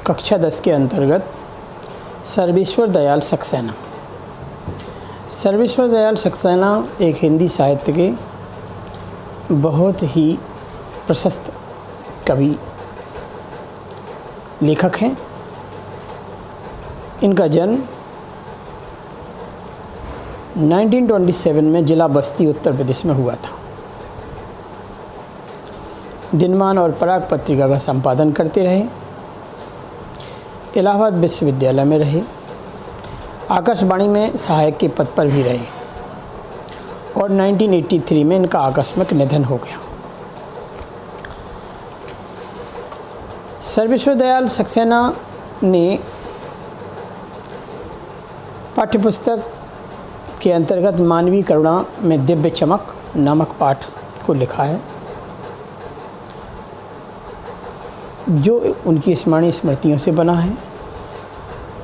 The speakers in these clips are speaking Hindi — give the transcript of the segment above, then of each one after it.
कक्षा 10 के अंतर्गत सर्वेश्वर दयाल सक्सेना। सर्वेश्वर दयाल सक्सेना एक हिंदी साहित्य के बहुत ही प्रशस्त कवि लेखक हैं। इनका जन्म 1927 में जिला बस्ती उत्तर प्रदेश में हुआ था। दिनमान और पराग पत्रिका का संपादन करते रहे। इलाहाबाद विश्वविद्यालय में रहे। आकाशवाणी में सहायक के पद पर भी रहे और 1983 में इनका आकस्मिक निधन हो गया। सर्वेश्वर दयाल सक्सेना ने पाठ्यपुस्तक के अंतर्गत मानवीय करुणा में दिव्य चमक नामक पाठ को लिखा है, जो उनकी स्मरणीय स्मृतियों से बना है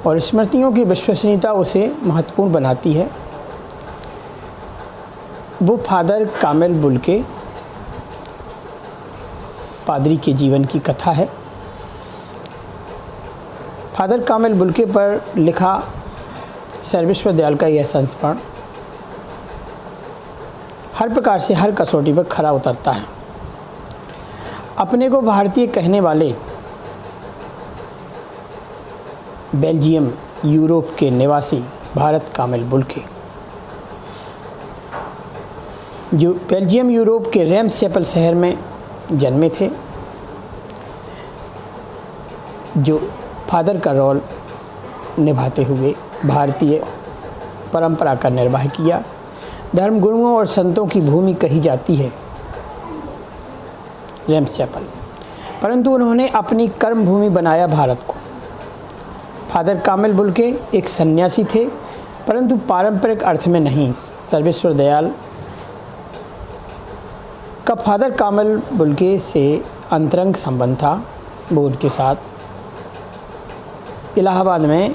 और स्मृतियों की विश्वसनीयता उसे महत्वपूर्ण बनाती है। वो फादर कामिल बुल्के पादरी के जीवन की कथा है। फादर कामिल बुल्के पर लिखा सर्वेश्वर दयाल का यह संस्मरण हर प्रकार से हर कसौटी पर खरा उतरता है। अपने को भारतीय कहने वाले बेल्जियम यूरोप के निवासी भारत कामिल बुल्के, जो बेल्जियम यूरोप के रेम्सचैपल शहर में जन्मे थे, जो फादर का रोल निभाते हुए भारतीय परंपरा का निर्वाह किया। धर्मगुरुओं और संतों की भूमि कही जाती है रेम्सचैपल, परंतु उन्होंने अपनी कर्म भूमि बनाया भारत को। फादर कामिल बुल्के एक सन्यासी थे, परंतु पारंपरिक अर्थ में नहीं। सर्वेश्वर दयाल का फादर कामिल बुल्के से अंतरंग संबंध था। वो उनके साथ इलाहाबाद में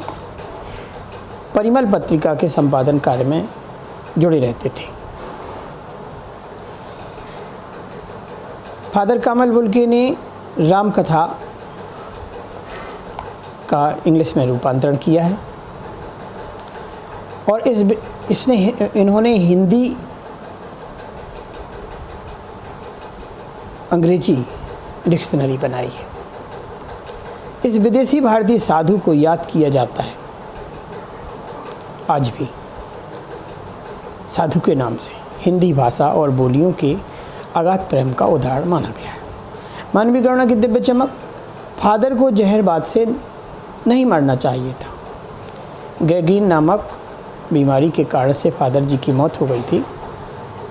परिमल पत्रिका के संपादन कार्य में जुड़े रहते थे। फादर कामिल बुल्के ने राम कथा का इंग्लिश में रूपांतरण किया है और इन्होंने हिंदी अंग्रेजी डिक्शनरी बनाई है। इस विदेशी भारतीय साधु को याद किया जाता है आज भी साधु के नाम से। हिंदी भाषा और बोलियों के अगाध प्रेम का उदाहरण माना गया है। मानवीय करुणा की दिव्य चमक। फादर को जहरबाद से नहीं मरना चाहिए था। गैंग्रीन नामक बीमारी के कारण से फादर जी की मौत हो गई थी।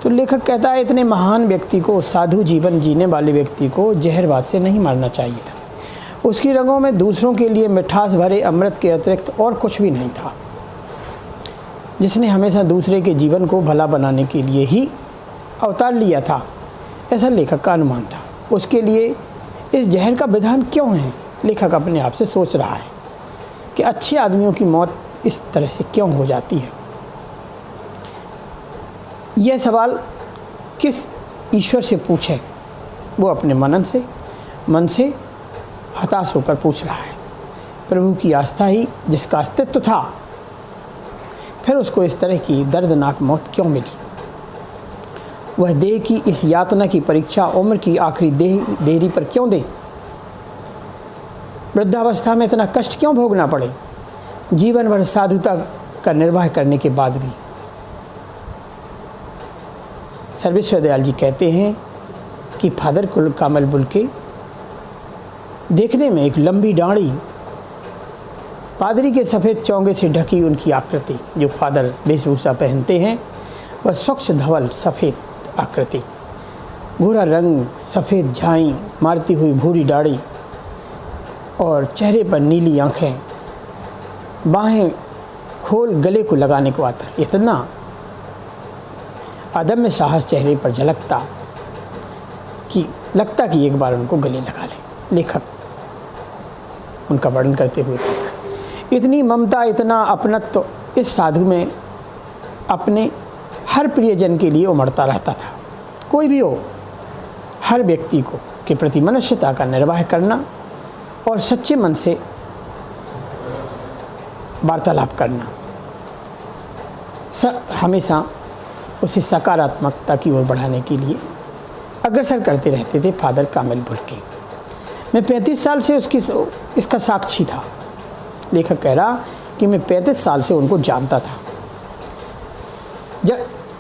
तो लेखक कहता है, इतने महान व्यक्ति को, साधु जीवन जीने वाले व्यक्ति को जहरबाद से नहीं मरना चाहिए था। उसकी रगों में दूसरों के लिए मिठास भरे अमृत के अतिरिक्त और कुछ भी नहीं था, जिसने हमेशा दूसरे के जीवन को भला बनाने के लिए ही अवतार लिया था, ऐसा लेखक का अनुमान था। उसके लिए इस जहर का विधान क्यों है? लेखक अपने आप से सोच रहा है कि अच्छे आदमियों की मौत इस तरह से क्यों हो जाती है। यह सवाल किस ईश्वर से पूछे? वो अपने मन से हताश होकर पूछ रहा है। प्रभु की आस्था ही जिसका अस्तित्व था, फिर उसको इस तरह की दर्दनाक मौत क्यों मिली? वह देह की इस यातना की परीक्षा उम्र की आखिरी देरी पर क्यों दे? वृद्धावस्था में इतना कष्ट क्यों भोगना पड़े? जीवन भर साधुता का निर्वाह करने के बाद भी। सर्वेश्वर दयाल जी कहते हैं कि फादर कामिल बुल्के देखने में एक लंबी दाढ़ी, पादरी के सफ़ेद चौंगे से ढकी उनकी आकृति, जो फादर वेशभूषा पहनते हैं, वह स्वच्छ धवल सफ़ेद आकृति, भूरा रंग, सफ़ेद झाई मारती हुई भूरी दाढ़ी और चेहरे पर नीली आँखें, बाहें खोल गले को लगाने को आता। इतना अदम्य साहस चेहरे पर झलकता कि लगता कि एक बार उनको गले लगा ले। लेखक उनका वर्णन करते हुए कहता है, इतनी ममता, इतना अपनत्व इस साधु में अपने हर प्रियजन के लिए उमड़ता रहता था। कोई भी हो, हर व्यक्ति को के प्रति मनुष्यता का निर्वाह करना और सच्चे मन से वार्तालाप करना, हमेशा उसे सकारात्मकता की ओर बढ़ाने के लिए अग्रसर करते रहते थे फादर कामिल बुल्के। मैं 35 साल से इसका साक्षी था। लेखक कह रहा कि मैं 35 साल से उनको जानता था,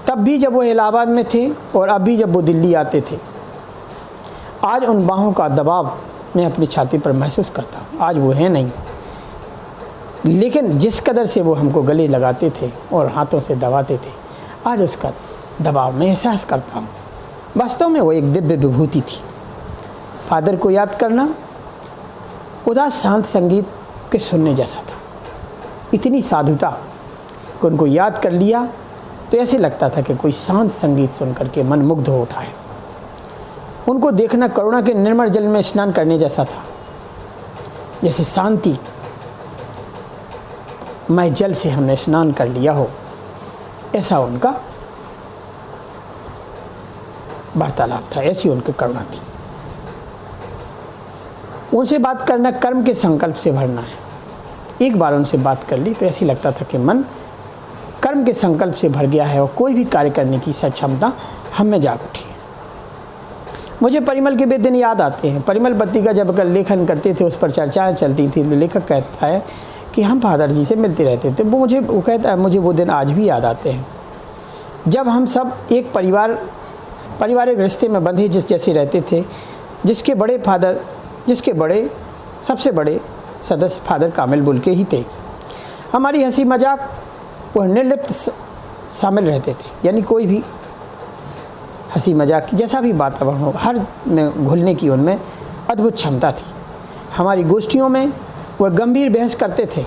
तब भी जब वो इलाहाबाद में थे और अब भी जब वो दिल्ली आते थे। आज उन बाहों का दबाव मैं अपनी छाती पर महसूस करता हूँ। आज वो है नहीं, लेकिन जिस कदर से वो हमको गले लगाते थे और हाथों से दबाते थे, आज उसका दबाव मैं एहसास करता हूँ। वास्तव में वो एक दिव्य विभूति थी। फादर को याद करना उदास शांत संगीत के सुनने जैसा था। इतनी साधुता कि उनको याद कर लिया तो ऐसे लगता था कि कोई शांत संगीत सुन करके मन मुग्ध हो उठा है। उनको देखना करुणा के निर्मल जल में स्नान करने जैसा था, जैसे शांति मय जल से हमने स्नान कर लिया हो, ऐसा उनका वार्तालाप था, ऐसी उनकी करुणा थी। उनसे बात करना कर्म के संकल्प से भरना है। एक बार उनसे बात कर ली तो ऐसी लगता था कि मन कर्म के संकल्प से भर गया है और कोई भी कार्य करने की सक्षमता हम में जाग उठी है। मुझे परिमल के वे दिन याद आते हैं। परिमल पत्ती का जब लेखन करते थे, उस पर चर्चाएं चलती थी। लेखक कहता है कि हम फादर जी से मिलते रहते थे। वो कहता है मुझे वो दिन आज भी याद आते हैं, जब हम सब एक पारिवारिक रिश्ते में बंधे जैसे रहते थे, जिसके बड़े सबसे बड़े सदस्य फादर कामिल बुल्के ही थे। हमारी हंसी मजाक वह निर्लिप्त शामिल रहते थे, यानी कोई भी हंसी मजाक जैसा भी वातावरण हो, हर में घुलने की उनमें अद्भुत क्षमता थी। हमारी गोष्ठियों में वह गंभीर बहस करते थे,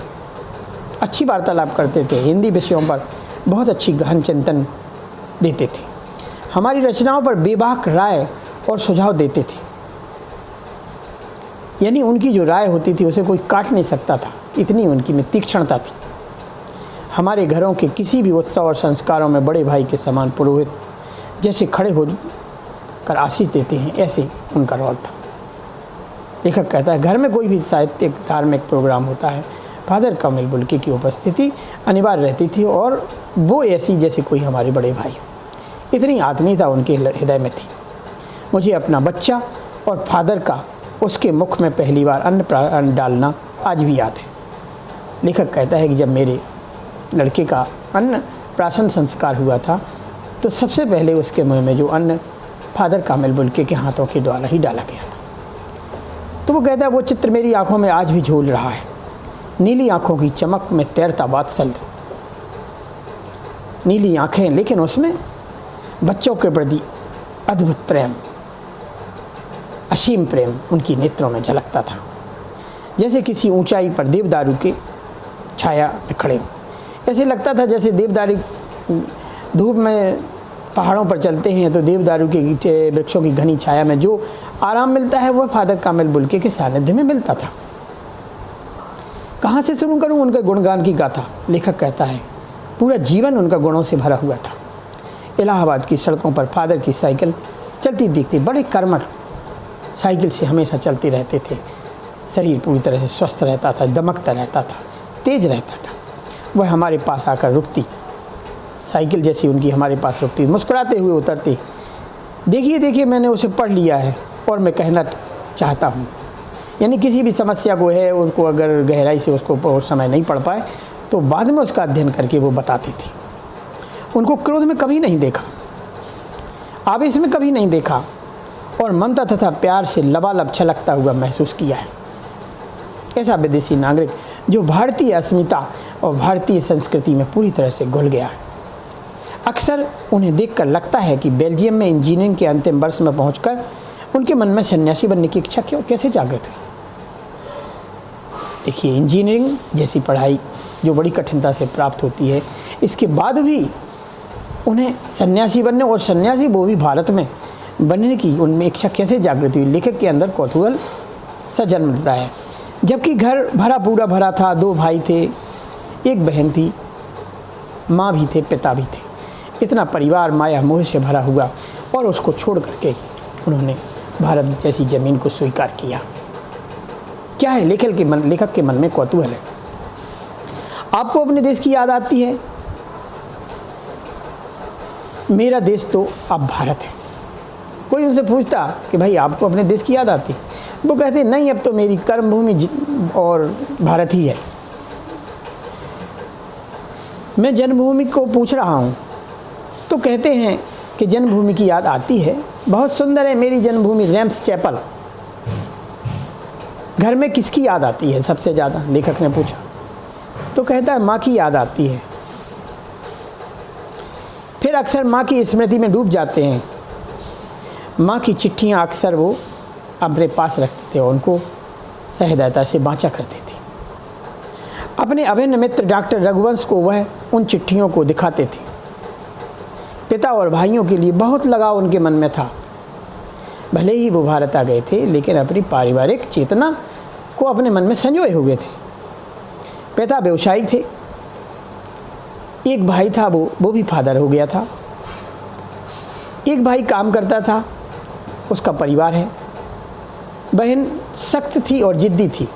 अच्छी वार्तालाप करते थे, हिंदी विषयों पर बहुत अच्छी गहन चिंतन देते थे, हमारी रचनाओं पर बेबाक राय और सुझाव देते थे। यानी उनकी जो राय होती थी उसे कोई काट नहीं सकता था, इतनी उनकी में तीक्ष्णता थी। हमारे घरों के किसी भी उत्सव और संस्कारों में बड़े भाई के समान पुरोहित जैसे खड़े हो कर आशीष देते हैं, ऐसे उनका रोल था। लेखक कहता है घर में कोई भी साहित्यिक धार्मिक प्रोग्राम होता है, फादर कामिल बुल्के की उपस्थिति अनिवार्य रहती थी और वो ऐसी जैसे कोई हमारे बड़े भाई हो। इतनी आत्मीयता उनके हृदय में थी। मुझे अपना बच्चा और फादर का उसके मुख में पहली बार अन्न डालना आज भी याद है। लेखक कहता है कि जब मेरे लड़के का अन्न प्राशन संस्कार हुआ था तो सबसे पहले उसके मुंह में जो अन्न फादर कामिल बुल्के के हाथों के द्वारा ही डाला गया था। तो वो कहता है वो चित्र मेरी आंखों में आज भी झूल रहा है। नीली आंखों की चमक में तैरता वात्सल्य, नीली आंखें, लेकिन उसमें बच्चों के प्रति अद्भुत प्रेम, असीम प्रेम उनकी नेत्रों में झलकता था। जैसे किसी ऊंचाई पर देवदारू के छाया में खड़े हों। ऐसे लगता था जैसे देवदारू धूप में पहाड़ों पर चलते हैं तो देवदारू के वृक्षों की घनी छाया में जो आराम मिलता है वह फादर कामिल बुल्के के सानिध्य में मिलता था। कहाँ से शुरू करूँ उनके गुणगान की गाथा। लेखक कहता है पूरा जीवन उनका गुणों से भरा हुआ था। इलाहाबाद की सड़कों पर फादर की साइकिल चलती दिखती, बड़े कर्मठ साइकिल से हमेशा चलते रहते थे। शरीर पूरी तरह से स्वस्थ रहता था, दमकता रहता था, तेज रहता था। वह हमारे पास आकर रुकती, साइकिल जैसी उनकी हमारे पास रुकती, मुस्कुराते हुए उतरती। देखिए देखिए मैंने उसे पढ़ लिया है और मैं कहना चाहता हूँ। यानी किसी भी समस्या को है उनको अगर गहराई से उसको बहुत समय नहीं पढ़ पाए तो बाद में उसका अध्ययन करके वो बताते थे। उनको क्रोध में कभी नहीं देखा, आवेश में कभी नहीं देखा और ममता तथा प्यार से लबालब छलकता हुआ महसूस किया है। ऐसा विदेशी नागरिक जो भारतीय अस्मिता और भारतीय संस्कृति में पूरी तरह से घुल गया है। अक्सर उन्हें देखकर लगता है कि बेल्जियम में इंजीनियरिंग के अंतिम वर्ष में पहुंचकर उनके मन में सन्यासी बनने की इच्छा कैसे जागृत हुई। देखिए इंजीनियरिंग जैसी पढ़ाई जो बड़ी कठिनता से प्राप्त होती है, इसके बाद भी उन्हें सन्यासी बनने और सन्यासी वो भी भारत में बनने की उनमें इच्छा कैसे जागृत हुई। लेखक के अंदर कौतूहल सा जन्म लेता है। जबकि घर पूरा भरा था, 2 भाई थे, 1 बहन थी, माँ भी थे, पिता भी थे। इतना परिवार माया मोह से भरा हुआ और उसको छोड़ करके उन्होंने भारत जैसी ज़मीन को स्वीकार किया। क्या है लेखक के मन में कौतूहल है। आपको अपने देश की याद आती है? मेरा देश तो अब भारत है। कोई उनसे पूछता कि भाई आपको अपने देश की याद आती? वो कहते नहीं, अब तो मेरी कर्मभूमि और भारत ही है। मैं जन्मभूमि को पूछ रहा हूँ तो कहते हैं कि जन्मभूमि की याद आती है, बहुत सुंदर है मेरी जन्मभूमि रैम्स चैपल। घर में किसकी याद आती है सबसे ज़्यादा? लेखक ने पूछा तो कहता है माँ की याद आती है। फिर अक्सर माँ की स्मृति में डूब जाते हैं। माँ की चिट्ठियाँ अक्सर वो अपने पास रखते थे और उनको सहृदयता से बाँचा करते थे। अपने अभिन्न मित्र डॉक्टर रघुवंश को वह उन चिट्ठियों को दिखाते थे। पिता और भाइयों के लिए बहुत लगाव उनके मन में था। भले ही वो भारत आ गए थे, लेकिन अपनी पारिवारिक चेतना को अपने मन में संजोए हुए थे। पिता व्यवसायिक थे, एक भाई था वो भी फादर हो गया था। एक भाई काम करता था, उसका परिवार है। बहन सख्त थी और जिद्दी थी।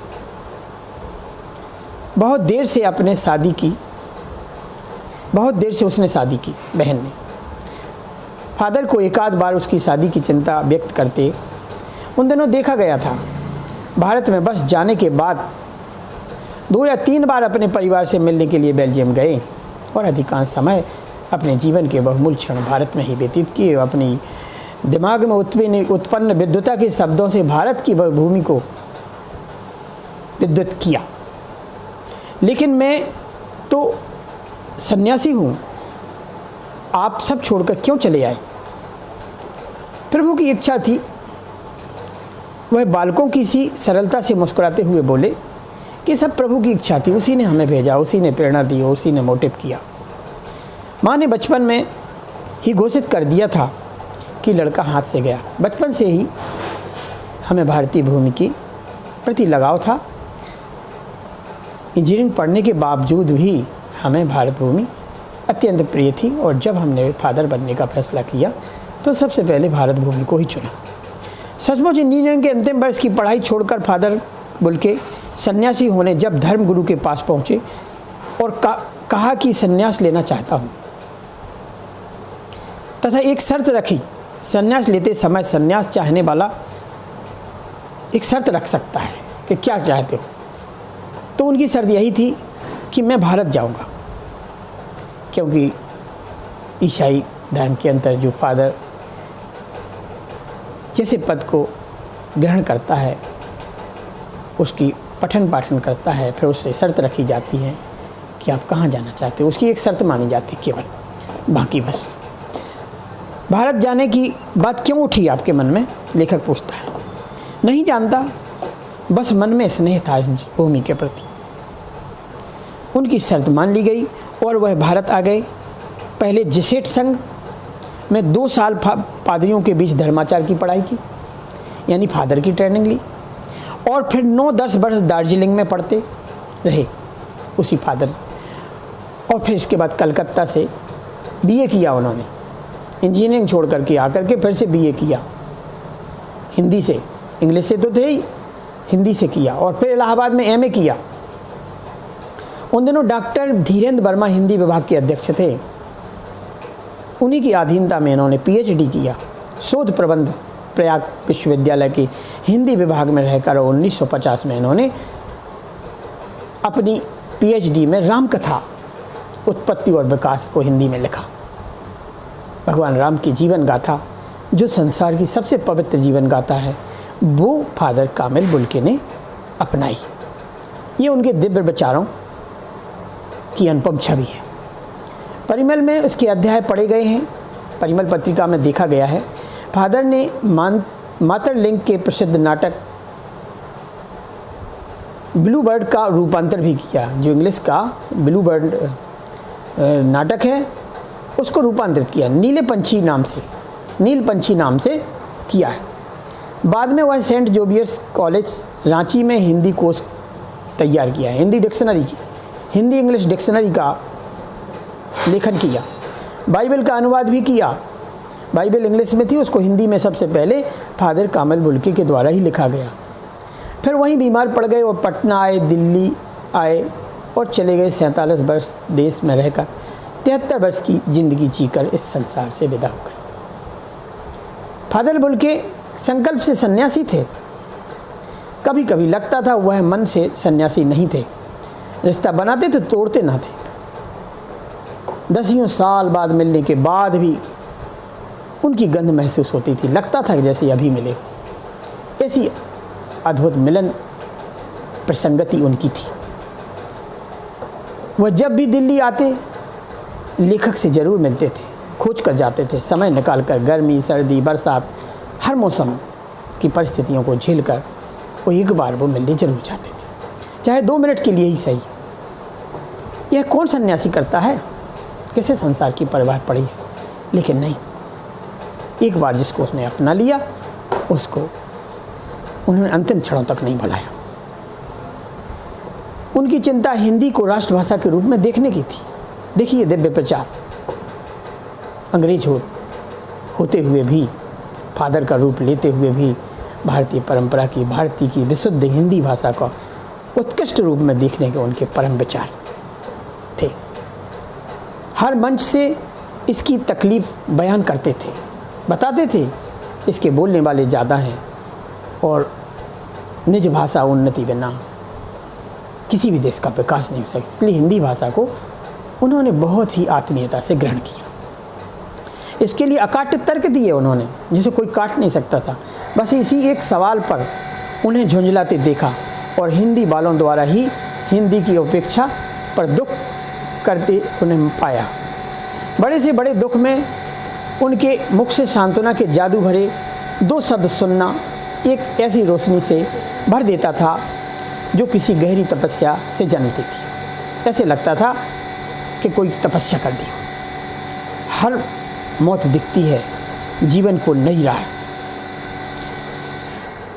बहुत देर से उसने शादी की बहन ने। फादर को एक आध बार उसकी शादी की चिंता व्यक्त करते उन दिनों देखा गया था। भारत में बस जाने के बाद 2 या 3 बार अपने परिवार से मिलने के लिए बेल्जियम गए और अधिकांश समय अपने जीवन के बहुमूल्य क्षण भारत में ही व्यतीत किए। अपनी दिमाग में उत्पन्न विद्वता के शब्दों से भारत की भूमि को विद्युत किया। लेकिन मैं तो सन्यासी हूँ, आप सब छोड़कर क्यों चले आए? प्रभु की इच्छा थी। वह बालकों की सी सरलता से मुस्कुराते हुए बोले कि सब प्रभु की इच्छा थी, उसी ने हमें भेजा, उसी ने प्रेरणा दी, उसी ने मोटिव किया। माँ ने बचपन में ही घोषित कर दिया था कि लड़का हाथ से गया। बचपन से ही हमें भारतीय भूमि के प्रति लगाव था। इंजीनियरिंग पढ़ने के बावजूद भी हमें भारत भूमि अत्यंत प्रिय थी और जब हमने फादर बनने का फैसला किया तो सबसे पहले भारत भूमि को ही चुना। सचमुच इंजीनियरिंग के अंतिम वर्ष की पढ़ाई छोड़कर फादर बोल के सन्यासी होने जब धर्मगुरु के पास पहुँचे और कहा कि सन्यास लेना चाहता हूँ तथा एक शर्त रखी। सन्यास लेते समय सन्यास चाहने वाला एक शर्त रख सकता है कि क्या चाहते हो। तो उनकी शर्त यही थी कि मैं भारत जाऊंगा, क्योंकि ईसाई धर्म के अंदर जो फादर जैसे पद को ग्रहण करता है, उसकी पठन पाठन करता है, फिर उससे शर्त रखी जाती है कि आप कहाँ जाना चाहते हो। उसकी एक शर्त मानी जाती केवल, बाकी बस। भारत जाने की बात क्यों उठी आपके मन में? लेखक पूछता है। नहीं जानता, बस मन में स्नेह था इस भूमि के प्रति। उनकी शर्त मान ली गई और वह भारत आ गए। पहले जेसेट संघ में 2 साल पादरियों के बीच धर्माचार की पढ़ाई की, यानी फादर की ट्रेनिंग ली, और फिर 9-10 वर्ष दार्जिलिंग में पढ़ते रहे उसी फादर। और फिर इसके बाद कलकत्ता से बीए किया उन्होंने। इंजीनियरिंग छोड़ करके आकर के फिर से बीए किया, हिंदी से, इंग्लिश से तो थे ही, हिंदी से किया। और फिर इलाहाबाद में एमए किया। उन दिनों डॉक्टर धीरेन्द्र वर्मा हिंदी विभाग के अध्यक्ष थे। उन्हीं की अधीनता में इन्होंने पीएचडी किया। शोध प्रबंध प्रयाग विश्वविद्यालय के हिंदी विभाग में रहकर 1950 में इन्होंने अपनी पीएचडी में रामकथा उत्पत्ति और विकास को हिंदी में लिखा। भगवान राम की जीवन गाथा, जो संसार की सबसे पवित्र जीवन गाथा है, वो फादर कामिल बुल्के ने अपनाई। ये उनके दिव्य विचारों की अनुपम छवि है। परिमल में इसके अध्याय पढ़े गए हैं। परिमल पत्रिका में देखा गया है फादर ने मातरलिंग के प्रसिद्ध नाटक ब्लू बर्ड का रूपांतर भी किया। जो इंग्लिश का ब्लू बर्ड नाटक है उसको रूपांतरित किया, नील पंछी नाम से किया है। बाद में वह सेंट जोबियर्स कॉलेज रांची में हिंदी कोर्स तैयार किया है। हिंदी इंग्लिश डिक्शनरी का लेखन किया। बाइबल का अनुवाद भी किया। बाइबल इंग्लिश में थी, उसको हिंदी में सबसे पहले फादर कामिल बुल्के के द्वारा ही लिखा गया। फिर वहीं बीमार पड़ गए और पटना आए, दिल्ली आए और चले गए 47 वर्ष देश में रहकर 73 वर्ष की ज़िंदगी जीकर इस संसार से विदा हो गए। फादर बुल्के संकल्प से सन्यासी थे। कभी कभी लगता था वह मन से सन्यासी नहीं थे। रिश्ता बनाते तो तोड़ते ना थे। 10 साल बाद मिलने के बाद भी उनकी गंध महसूस होती थी। लगता था कि जैसे अभी मिले। ऐसी अद्भुत मिलन प्रसंगति उनकी थी। वह जब भी दिल्ली आते लेखक से ज़रूर मिलते थे, खोज कर जाते थे। समय निकालकर गर्मी, सर्दी, बरसात, हर मौसम की परिस्थितियों को झेलकर वो एक बार वो मिलने जरूर जाते थे, चाहे 2 मिनट के लिए ही सही। यह कौन सन्यासी करता है, किसे संसार की परवाह पड़ी है? लेकिन नहीं, एक बार जिसको उसने अपना लिया उसको उन्होंने अंतिम क्षणों तक नहीं भुलाया। उनकी चिंता हिंदी को राष्ट्रभाषा के रूप में देखने की थी। देखिए, दिव्य प्रचार अंग्रेज होते हुए भी, फादर का रूप लेते हुए भी भारतीय परंपरा की, भारतीय की विशुद्ध हिंदी भाषा का उत्कृष्ट रूप में देखने के उनके परम विचार थे। हर मंच से इसकी तकलीफ बयान करते थे, बताते थे इसके बोलने वाले ज़्यादा हैं और निज भाषा उन्नति बिना किसी भी देश का विकास नहीं हो सकता। इसलिए हिंदी भाषा को उन्होंने बहुत ही आत्मीयता से ग्रहण किया। इसके लिए अकाट्य तर्क दिए उन्होंने, जिसे कोई काट नहीं सकता था। बस इसी एक सवाल पर उन्हें झुंझलाते देखा और हिंदी वालों द्वारा ही हिंदी की उपेक्षा पर दुख करते उन्हें पाया। बड़े से बड़े दुख में उनके मुख से सांत्वना के जादू भरे 2 शब्द सुनना एक ऐसी रोशनी से भर देता था जो किसी गहरी तपस्या से जन्मती थी। ऐसे लगता था कि कोई तपस्या कर दी। हर मौत दिखती है जीवन को नई राह,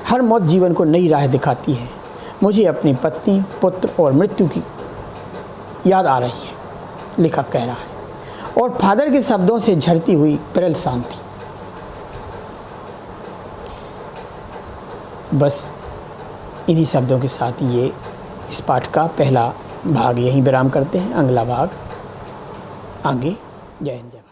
हर मौत जीवन को नई राह दिखाती है। मुझे अपनी पत्नी, पुत्र और मृत्यु की याद आ रही है, लेखक कह रहा है, और फादर के शब्दों से झरती हुई विरल शांति। बस इन्हीं शब्दों के साथ ये इस पाठ का पहला भाग यहीं विराम करते हैं। अगला भाग आगे। जय हिंद।